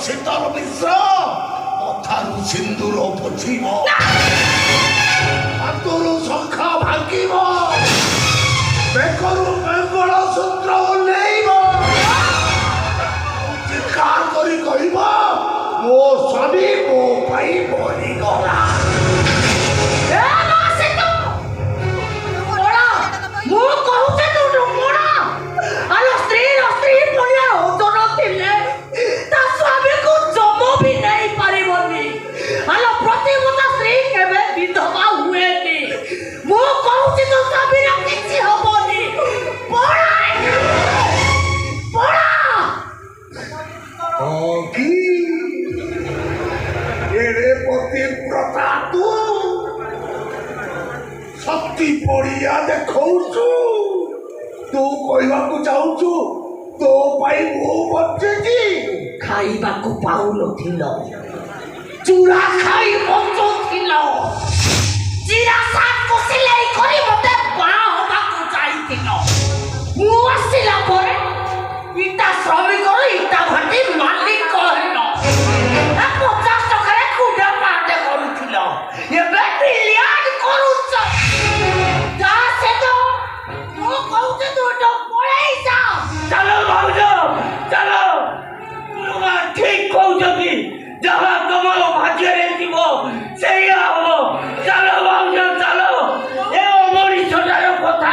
ଶୀତଳ ମିଶ୍ର କଥାରୁ ସିନ୍ଦୁର ପୋଛିବ, ହାତରୁ ଶଙ୍ଖ ଭାଙ୍ଗିବ, ବେକରୁ ମଙ୍ଗଳ ସୂତ୍ର ଓହ୍ଲେଇବ, ଚିତ୍କାର କରି କହିବ ମୋ ସ୍ୱାମୀ ମୋ ପାଇଁ ମରିଗଲା। ଶକ୍ତି ପଡ଼ିଆ ଦେଖଉଛୁ, ତୁ କହିବାକୁ ଚାହୁଁଛୁ ତୋ ପାଇଁ ମୁଁ ବଞ୍ଚିଛି। ଖାଇବାକୁ ପାଉନଥିଲ, ଚୁରା ଖାଇ ବଞ୍ଚୁଥିଲ, ଚିରା ସାର୍ଟକୁ ସିଲେଇ କରି ମତେ ବାହା ହବାକୁ ଚାହିଁଥିଲ। ମୁଁ ଆସିଲା ପରେ ଇଟା ଶ୍ରମିକର ଇଟା ଭାଟି ମାଲିକ ହେଲ। 50 ଟଙ୍କାରେ କୁଣ୍ଡା ପାଟେ କରୁଥିଲ, ଏବେ ବିଲିଆର୍ଡ କରୁଛ। ଚାଲ ଭାଉଜ ଚାଲ, ଠିକ କହୁଛନ୍ତି, ଯାହା ତମ ଭାଗ୍ୟରେ ଥିବ ସେଇଆ ହବ। ଚାଲ ଭାଉଜ ଚାଲ, ଏ ଅମଣିଷଟାର କଥା।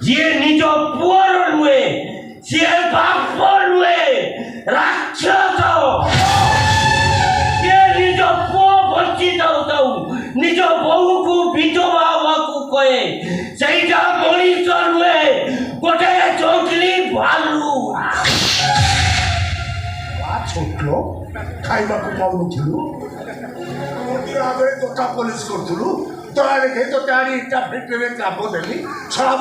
ଯିଏ ନିଜ ପୁଅର ନୁହେଁ, ସିଏ ବାପ ନୁହେଁ, ରାକ୍ଷସ। ସିଏ ନିଜ ପୁଅ ବଞ୍ଚି ଯାଉ ଯାଉ ନିଜ ବୋହୂକୁ ବିଧବା ହବାକୁ କହେ, ସେଇଟା ମଣିଷ ନୁହେଁ, ଗୋଟେ ଜଙ୍ଗଲି ଭାଲୁ। ଛୋଟ ଖାଇବାକୁ ପାଉନଥିଲୁ, ତୋଟା ପୋଲିସ କରୁଥିଲୁ, ତୋରା ଦେଖେ ତୋତେ ଆଣି ଇଟା ଫ୍ୟାକ୍ଟ୍ରିରେ କାମ ଦେଲି। ଛଡ଼ା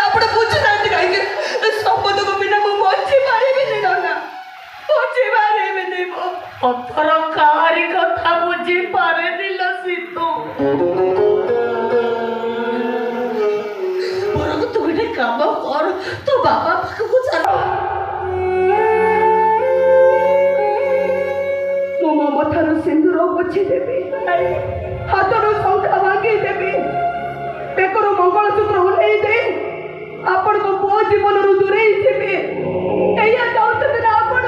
ଆପଣ ବୁଝୁନାହାନ୍ତି କାହିଁକି? ସମ୍ପଦକୁ ବିନା ମୁଁ ବଞ୍ଚି ପାରିବିନି ନନା, ବଞ୍ଚି ପାରିବିନି। ଅଥର କାହାରି କଥା ବୁଝି ପାରେନି ଲୋ ସୀତୁ। ବରଂ ତୁ ଗୋଟେ କାମ କର, ତୋ ବାବା ପାଖକୁ ଚାଲ। ମୁଁ ମୋ ମଥାରୁ ସିନ୍ଦୁର ପୋଛିଦେବି, ହାତରୁ ଶଙ୍ଖ ଭାଙ୍ଗିଦେବି, ବେକରୁ ମଙ୍ଗଳସୂତ୍ର ଓହ୍ଲେଇ ଦେଇ ଆପଣଙ୍କ ପୁଅ ଜୀବନରୁ ଦୂରେଇ ଯିବି। ଏଇଆ ଚାହୁଁଛନ୍ତି ନା ଆପଣ?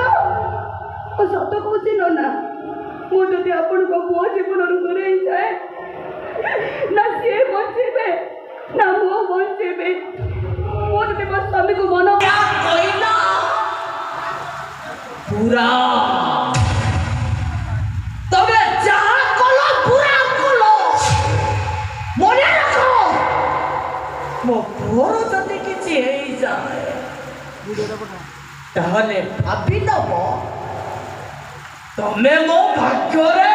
ମୁଁ ସତ କହୁଛି ନନା, ମୁଁ ଯଦି ଆପଣଙ୍କ ପୁଅ ଜୀବନରୁ ଦୂରେଇ ଯାଏ, ନା ସିଏ ବଞ୍ଚିବେ ନା ମୁଁ ବଞ୍ଚିବି। ମୁଁ ଯଦି ମୋ ସ୍ୱାମୀକୁ ମନ କହିଲା ପୁରା, ତମେ ଯାହା କଲ ପୁରା କଲ। ମନେ ରଖ, ମୋ ପୁଅର ଯଦି କିଛି ହେଇଯାଏ ତାହେଲେ ଭାବି ନବ ତମେ ମୋ ଭାଗ୍ୟରେ